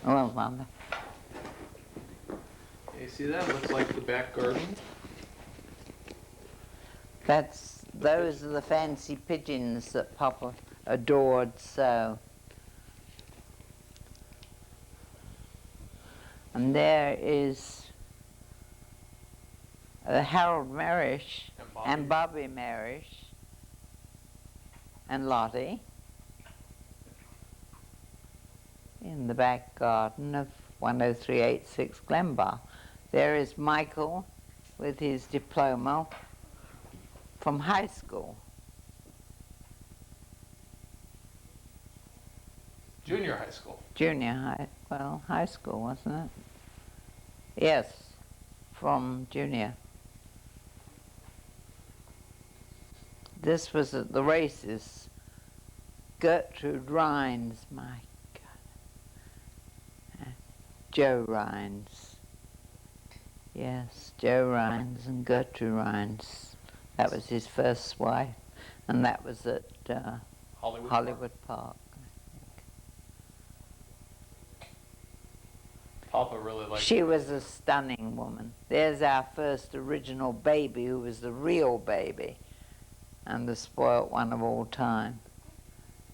Well, Mother. You see that? Looks like the back garden. Those are the fancy pigeons that Papa adored so. And there is Harold Marish and Bobby Marish and Lottie in the back garden of 10386 Glenbar. There is Michael with his diploma from high school. Junior high school. Junior high, well, high school, wasn't it? Yes, from junior. This was at the races. Gertrude Rhines, my God. Joe Rhines. Yes, Joe Rhines and Gertrude Rhines. That was his first wife, and that was at Hollywood Park. Papa really liked She was a stunning woman. There's our first original baby, who was the real baby and the spoilt one of all time.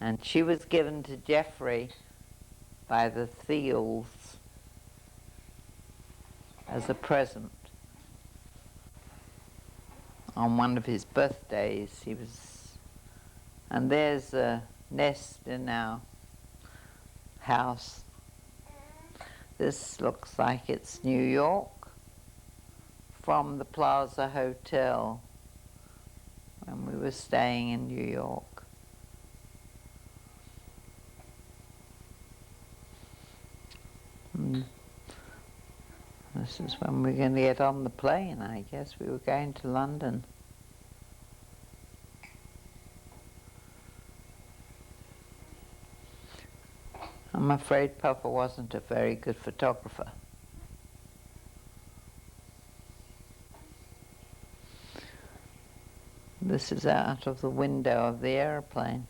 And she was given to Jeffrey by the Thiels as a present. On one of his birthdays, he was... And there's a nest in our house. This looks like it's New York from the Plaza Hotel when we were staying in New York. This is when we're going to get on the plane, I guess. We were going to London. I'm afraid Papa wasn't a very good photographer. This is out of the window of the airplane.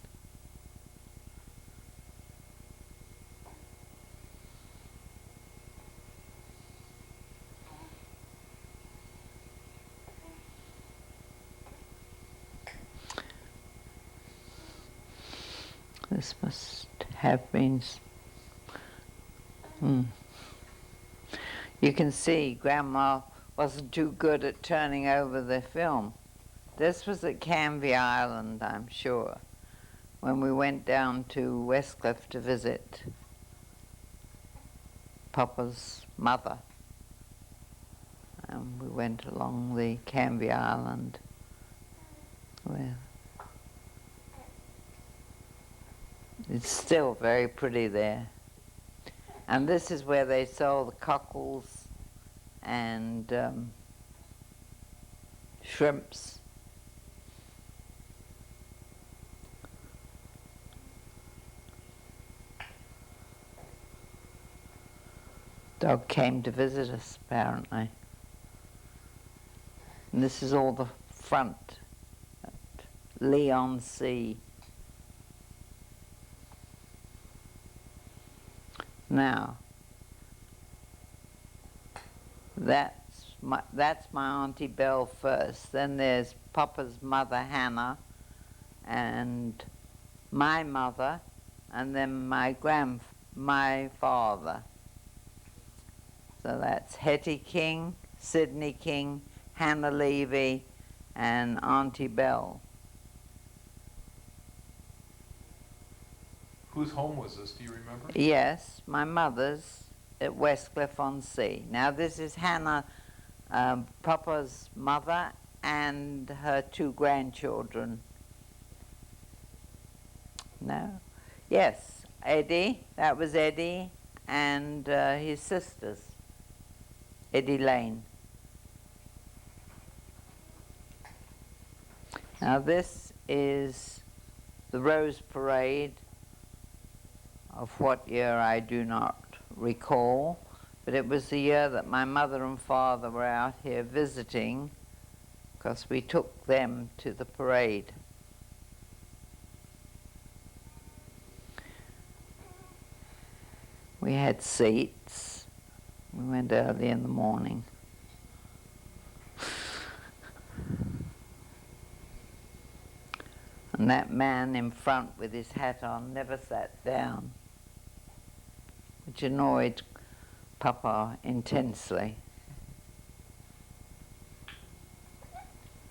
This must have been... You can see Grandma wasn't too good at turning over the film. This was at Canvey Island, I'm sure, when we went down to Westcliff to visit Papa's mother. And we went along the Canvey Island where it's still very pretty there. And this is where they sell the cockles and shrimps. Dog came to visit us, apparently. And this is all the front at Leigh-on-Sea. Now, that's my Auntie Belle first. Then there's Papa's mother, Hannah, and my mother, and then my father. So that's Hetty King, Sidney King, Hannah Levy, and Auntie Belle. Whose home was this? Do you remember? Yes, my mother's at Westcliff-on-Sea. Now this is Hannah, Papa's mother, and her two grandchildren. No? Yes, Eddie, that was Eddie, and his sisters, Eddie Lane. Now this is the Rose Parade of what year I do not recall, but it was the year that my mother and father were out here visiting, because we took them to the parade. We We had seats. We went early in the morning. And that man in front with his hat on never sat down, which annoyed Papa intensely.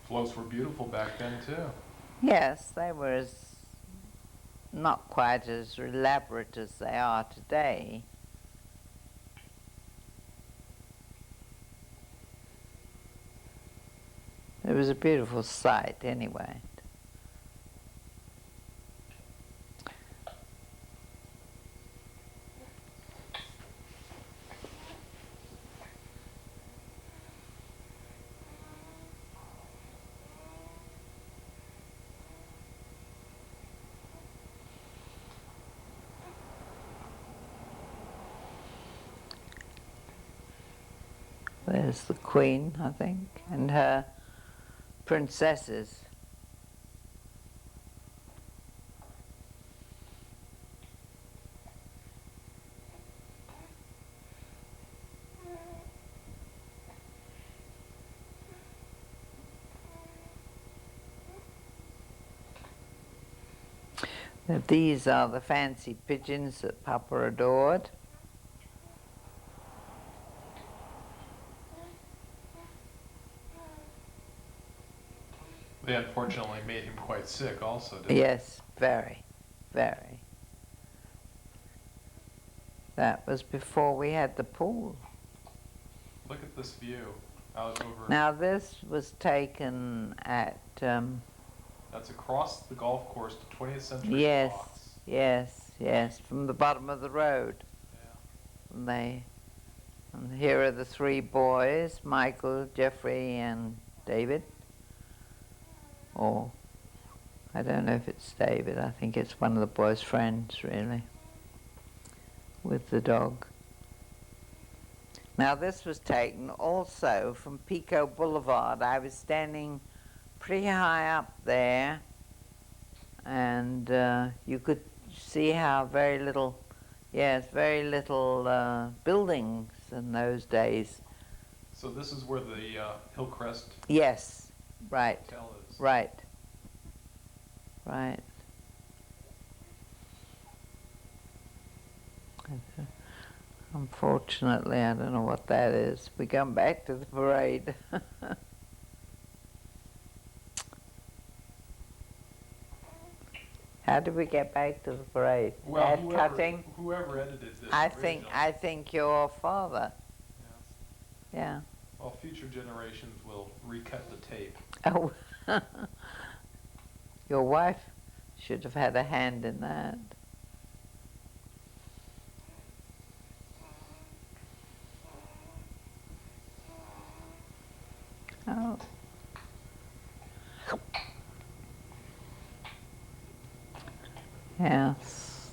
Floats were beautiful back then too. Yes, they were not quite as elaborate as they are today. It was a beautiful sight anyway. There's the Queen, I think, and her princesses. These are the fancy pigeons that Papa adored. They unfortunately made him quite sick also, didn't Yes, very, very. That was before we had the pool. they? Look at this view out over. Now this was taken at, That's across the golf course to 20th Century yes, Fox. yes, from the bottom of the road. Yeah. And here are the three boys, Michael, Jeffrey, and David. Or, I don't know if it's David, I think it's one of the boys' friends, really, with the dog. Now this was taken also from Pico Boulevard. I was standing pretty high up there, and you could see how very little buildings in those days. So this is where the Hillcrest Yes, right, Hotel is. right. Unfortunately, I don't know what that is. We come back to the parade. How did we get back to the parade? Well, Ad cutting? whoever edited this I originally. think your father. Yes. Yeah. Well, future generations will recut the tape. Oh, your wife should have had a hand in that. Oh. Yes.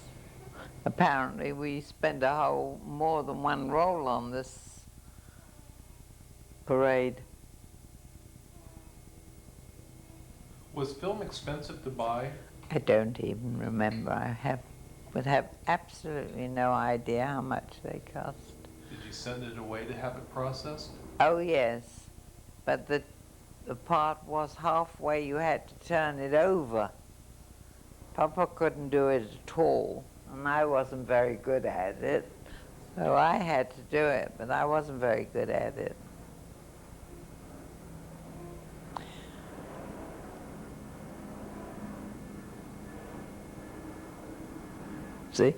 Apparently we spent more than one roll on this parade. Was film expensive to buy? I don't even remember. Would have absolutely no idea how much they cost. Did you send it away to have it processed? Oh yes, but the part was halfway you had to turn it over. Papa couldn't do it at all, and I wasn't very good at it. So I had to do it, but I wasn't very good at it. See?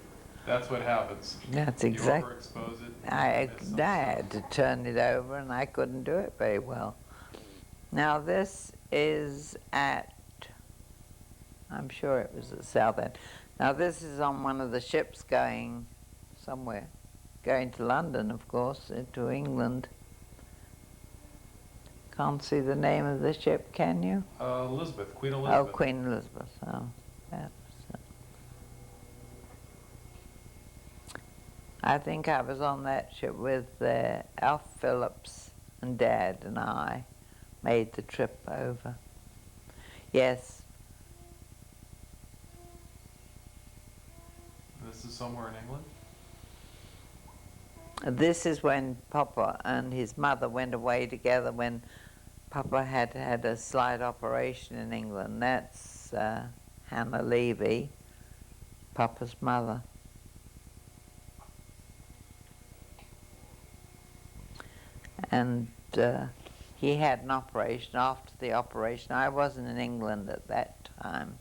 That's what happens. That's You exactly. overexpose it. I miss some had stuff. to turn it over, and I couldn't do it very well. Now this is at, I'm sure it was at Southend. Now this is on one of the ships going somewhere, going to London, of course, to England. Can't see the name of the ship, can you? Elizabeth, Queen Oh, Elizabeth. Queen Elizabeth. Oh, that was. I think I was on that ship with Alf Phillips and Dad and I made the trip over. Yes. This is somewhere in England? This is when Papa and his mother went away together when Papa had had a slight operation in England. That's Hannah Levy, Papa's mother. And he had an operation. After the operation, I wasn't in England at that time.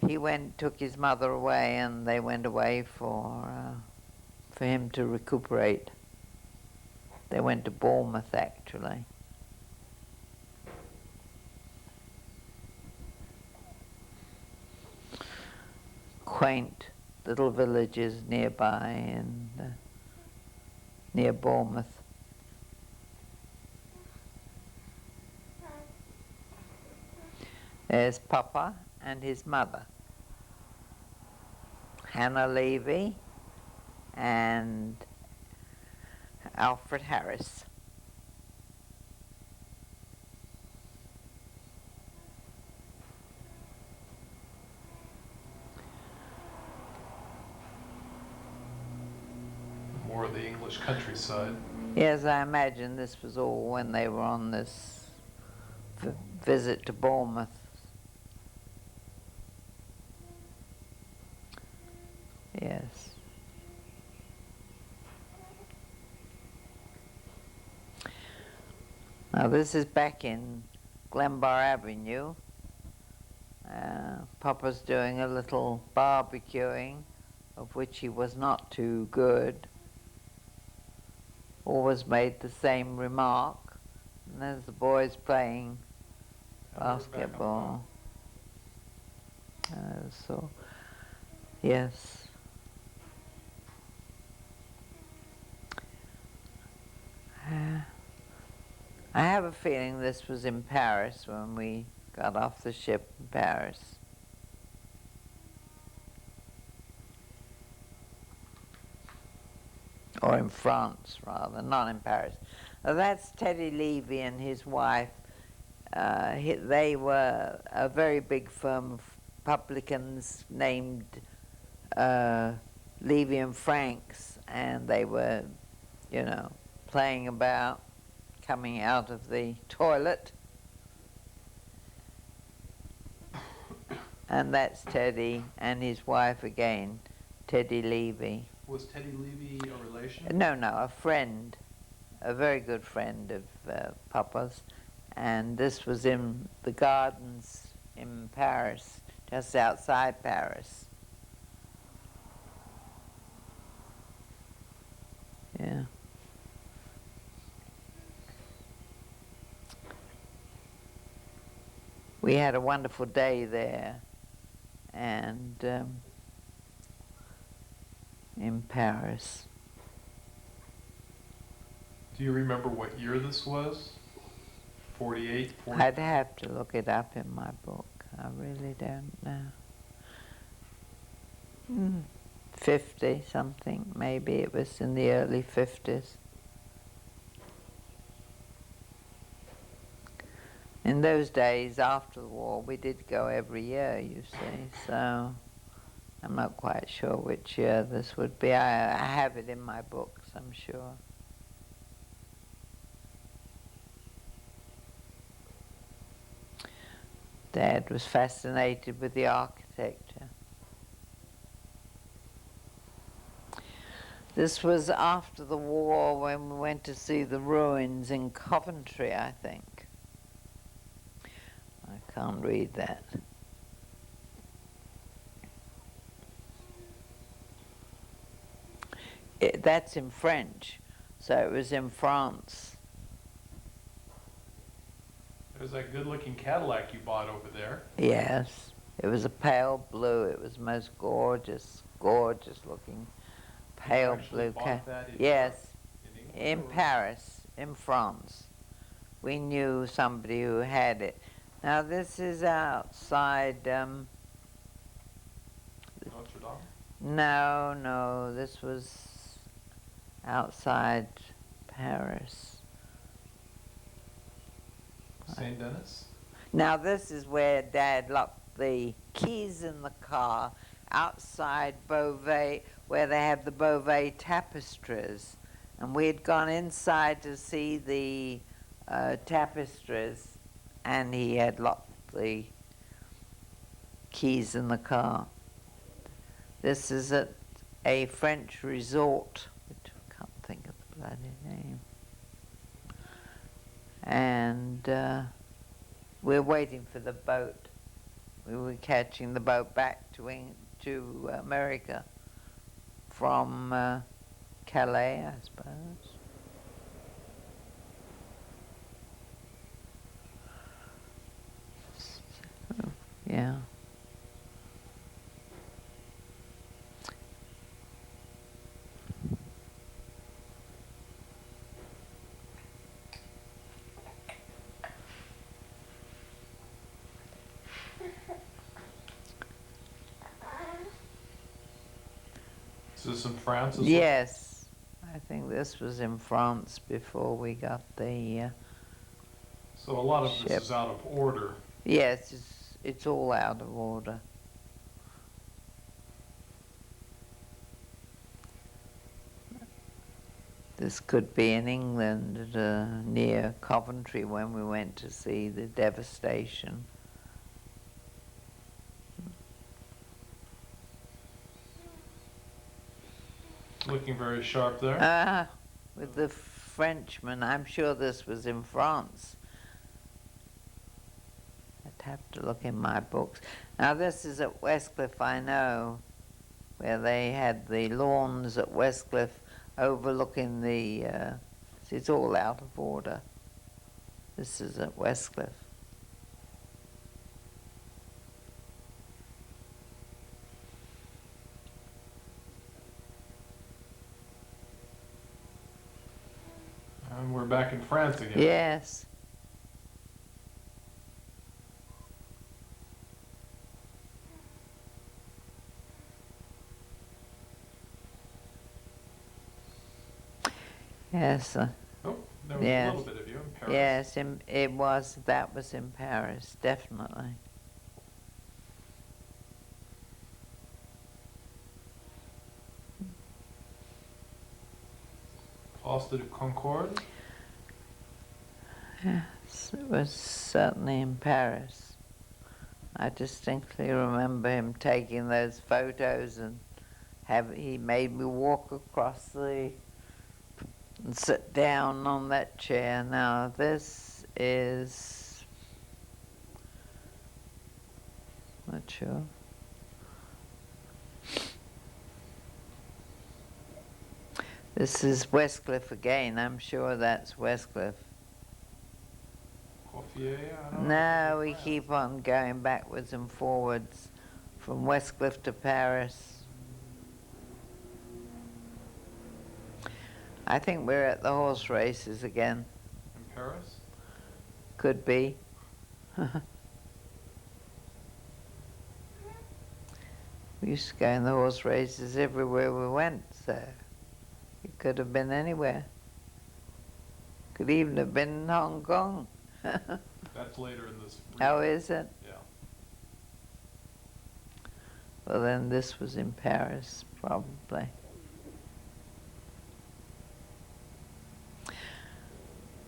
He took his mother away, and they went away for him to recuperate. They went to Bournemouth, actually. Quaint little villages nearby and near Bournemouth. There's Papa and his mother, Hannah Levy and Alfred Harris. More of the English countryside. Yes, I imagine this was all when they were on this visit to Bournemouth. Yes. Now this is back in Glenbar Avenue. Papa's doing a little barbecuing, of which he was not too good. Always made the same remark. And there's the boys playing basketball. So, yes. I have a feeling this was in Paris when we got off the ship in Paris. Or in France, rather, not in Paris. That's Teddy Levy and his wife. They were a very big firm of publicans named Levy and Franks, and they were, you know, playing about, coming out of the toilet. And that's Teddy and his wife again, Teddy Levy. Was Teddy Levy a relation? No, a friend, a very good friend of Papa's. And this was in the gardens in Paris, just outside Paris. Yeah. We had a wonderful day there, and in Paris. Do you remember what year this was? 48, 40? I'd have to look it up in my book. I really don't know. 50 something, maybe it was in the early 50s. In those days, after the war, we did go every year, you see, so I'm not quite sure which year this would be. I have it in my books, I'm sure. Dad was fascinated with the architecture. This was after the war when we went to see the ruins in Coventry, I think. I can't read that. That's in French, so it was in France. There's that good-looking Cadillac you bought over there. Yes, it was a pale blue. It was most gorgeous, gorgeous looking pale blue Cadillac. Yes, in Paris, in France. We knew somebody who had it. Now this is outside. Notre Dame? No, this was outside Paris. St. Denis? Now this is where Dad locked the keys in the car outside Beauvais, where they have the Beauvais tapestries. And we had gone inside to see the tapestries, and he had locked the keys in the car. This is at a French resort, which I can't think of the bloody name. And we're waiting for the boat. We were catching the boat back to America from Calais, I suppose. So, yeah. Is this in France as well? Yes, I think this was in France before we got the. So a lot of ship. this is out of order. Yes, it's all out of order. This could be in England, near Coventry, when we went to see the devastation. Looking very sharp there. With the Frenchman. I'm sure this was in France. I'd have to look in my books. Now this is at Westcliff, I know, where they had the lawns at Westcliff overlooking the, it's all out of order. This is at Westcliff. And we're back in France again. Yes. Yes. Oh, there was Yes. a little bit of you in Paris. Yes, that was in Paris, definitely. Place de Concorde. Yes, it was certainly in Paris. I distinctly remember him taking those photos, and he made me walk across and sit down on that chair. Now this is, not sure. This is Westcliff again. I'm sure that's Westcliff. Coiffier, I don't No, know. we keep on going backwards and forwards from Westcliff to Paris. I think we're at the horse races again. In Paris? Could be. We used to go in the horse races everywhere we went, so it could have been anywhere. Could even have been in Hong Kong. That's later in this. Oh, is it? Yeah. Well, then this was in Paris, probably.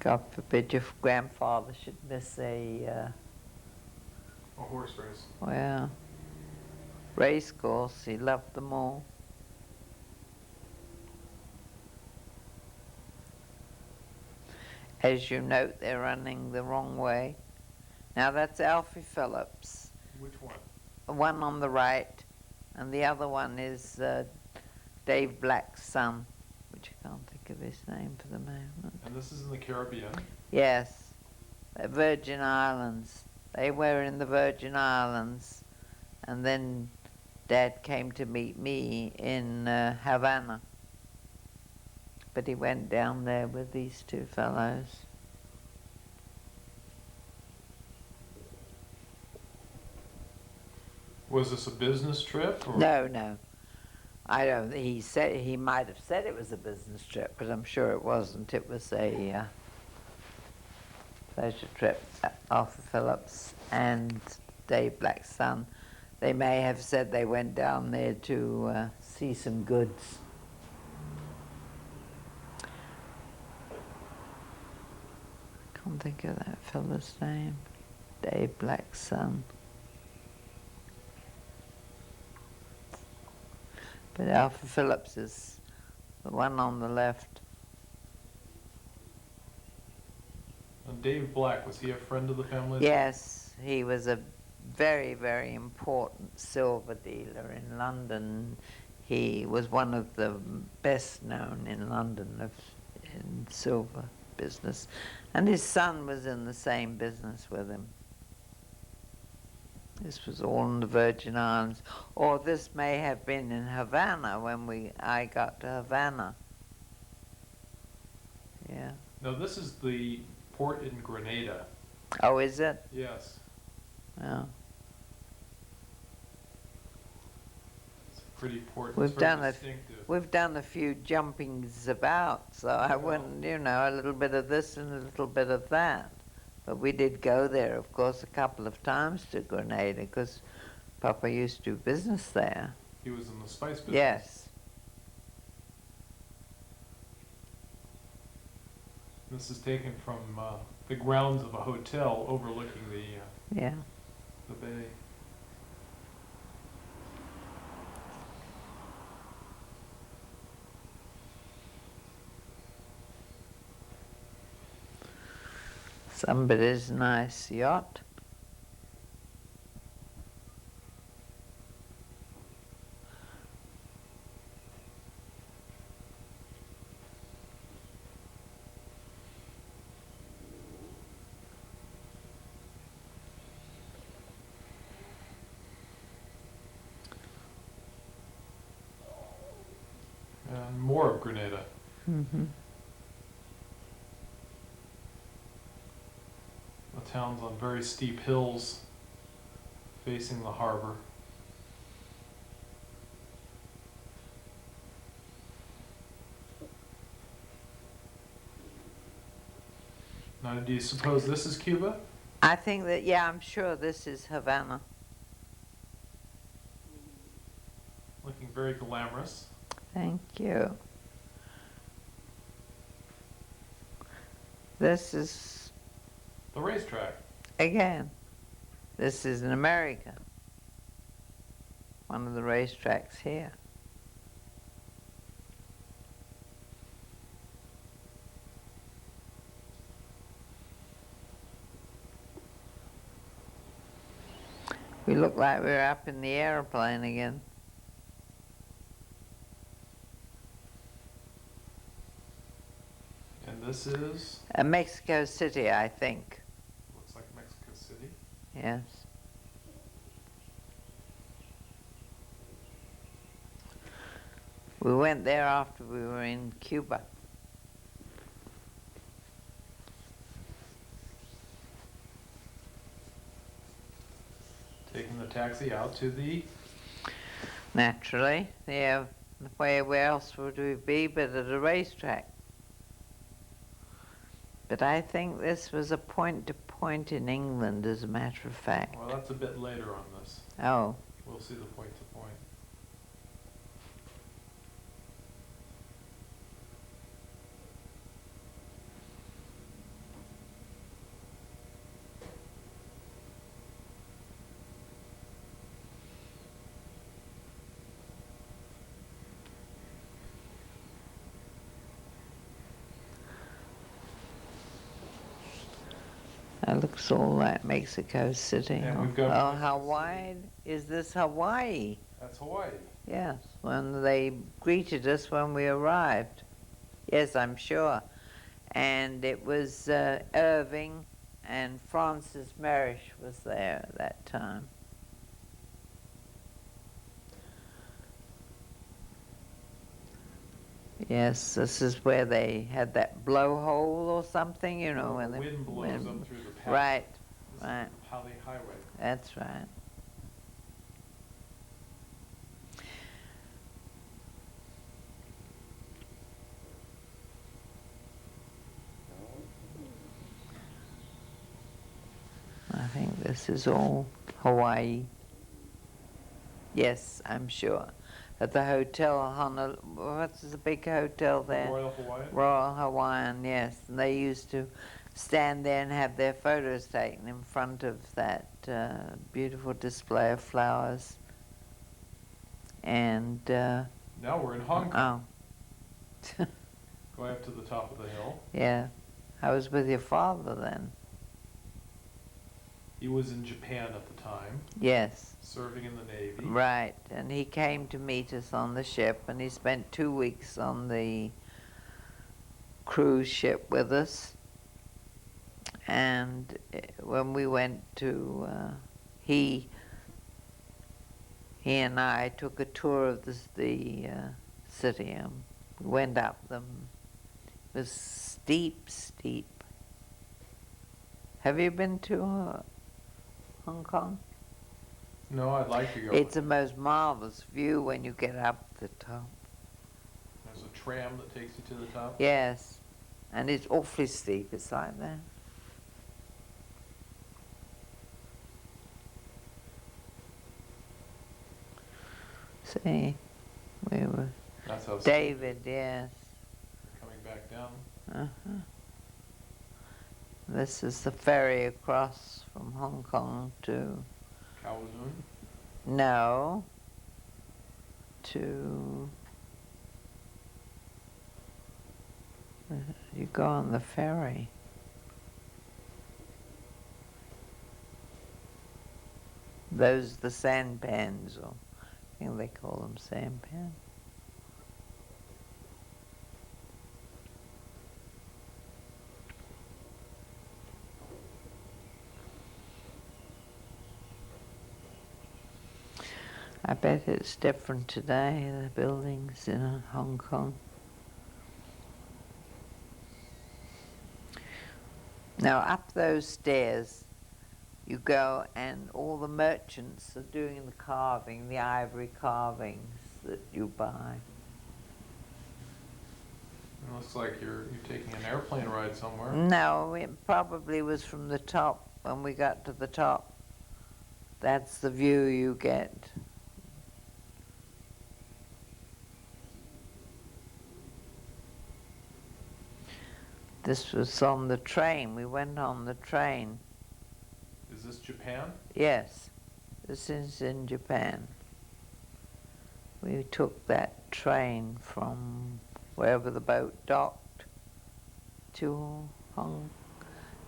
God forbid your grandfather should miss A horse race. well, race course. He loved them all. As you note, they're running the wrong way. Now that's Alfie Phillips. Which one? One on the right, and the other one is Dave Black's son, which I can't think of his name for the moment. And this is in the Caribbean. Yes, Virgin Islands. They were in the Virgin Islands, and then Dad came to meet me in Havana. But he went down there with these two fellows. Was this a business trip? Or? No. I don't. He might have said it was a business trip, but I'm sure it wasn't. It was a pleasure trip. Arthur Phillips and Dave Black's son. They may have said they went down there to see some goods. Can't think of that fellow's name. Dave Black's son. But Alfred Phillips is the one on the left. And Dave Black, was he a friend of the family? Yes, he was a very, very important silver dealer in London. He was one of the best known in London in silver business. And his son was in the same business with him. This was all in the Virgin Islands. Or this may have been in Havana when I got to Havana. Yeah. No, this is the port in Grenada. Oh, is it? Yes. Oh. It's a pretty port. We've It's very done distinctive. We've done a few jumpings about, so I wouldn't, a little bit of this and a little bit of that. But we did go there, of course, a couple of times to Grenada, because Papa used to do business there. He was in the spice business. Yes. This is taken from the grounds of a hotel overlooking Yeah. the bay. Somebody's nice yacht. And more of Grenada. Mm-hmm. The town's on very steep hills facing the harbor. Now, do you suppose this is Cuba? I think that, yeah, I'm sure this is Havana. Looking very glamorous. Thank you. This is, The racetrack. again, this is in America. One of the racetracks here. We look like we're up in the airplane again. And this is, Mexico City, I think. looks like Mexico City. Yes. We went there after we were in Cuba. Taking the taxi out to the, Naturally, yeah. Where else would we be but at a racetrack? But I think this was a point-to-point in England, as a matter of fact. well, that's a bit later on this. Oh, We'll see the point to point. that looks all like Mexico City. And Oh, we've got oh, Mexico how City. wide is this Hawaii? That's Hawaii. Yes, when they greeted us when we arrived. Yes, I'm sure. And it was Irving and Francis Marish was there at that time. Yes, this is where they had that blowhole or something, you know. Well, when the they- wind blows when- up through the path. Right, This right. is the Pali Highway. That's right. I think this is all Hawaii. Yes, I'm sure. at the hotel, what's the big hotel there? Royal Hawaiian? Royal Hawaiian, yes. And they used to stand there and have their photos taken in front of that beautiful display of flowers. And, Now we're in Hong Kong, oh, going up to the top of the hill. yeah. I was with your father then. He was in Japan at the time, Yes. serving in the Navy. Right, and he came to meet us on the ship, and he spent 2 weeks on the cruise ship with us. And when we went to, he and I took a tour of the city. We went up them. It was steep, steep. Have you been to Hong Kong? No, I'd like to go. It's the most marvelous view when you get up the top. There's a tram that takes you to the top. Yes, and it's awfully steep. It's like that. See, we were That's how David. Yes. coming back down. Uh-huh. This is the ferry across from Hong Kong to Kowloon. no to you go on the ferry. Those the sampans, or I think they call them sampans. I bet it's different today, the buildings in Hong Kong. Now, up those stairs, you go and all the merchants are doing the carving, the ivory carvings that you buy. It looks like you're taking an airplane ride somewhere. No, it probably was from the top when we got to the top. That's the view you get. This was on the train. We went on the train. Is this Japan? Yes, this is in Japan. We took that train from wherever the boat docked to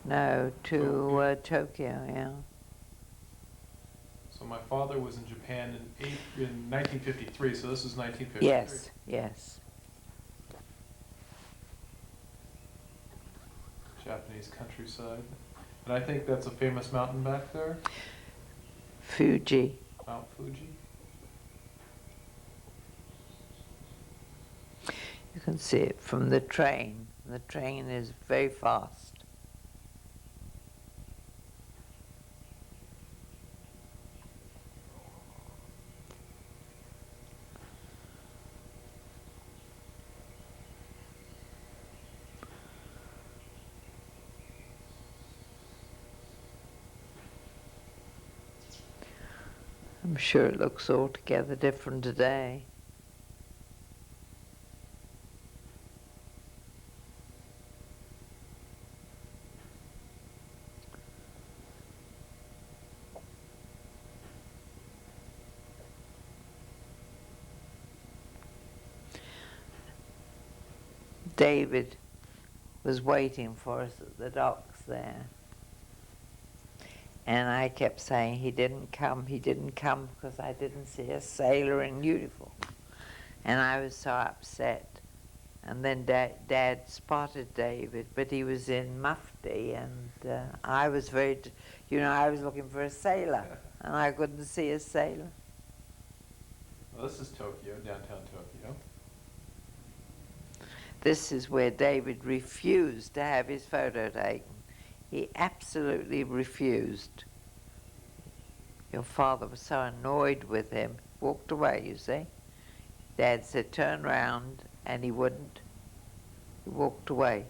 Tokyo, yeah. So my father was in Japan in 1953, so this is 1953. Yes, yes. Japanese countryside. And I think that's a famous mountain back there, Fuji. Mount Fuji. You can see it from the train. The train is very fast. I'm sure it looks altogether different today. David was waiting for us at the docks there. And I kept saying he didn't come because I didn't see a sailor in uniform. And I was so upset. And then Dad spotted David, but he was in mufti, and I was I was looking for a sailor, and I couldn't see a sailor. Well, this is Tokyo, downtown Tokyo. This is where David refused to have his photo taken. He absolutely refused. Your father was so annoyed with him, walked away, you see. Dad said, turn round, and he wouldn't. He walked away.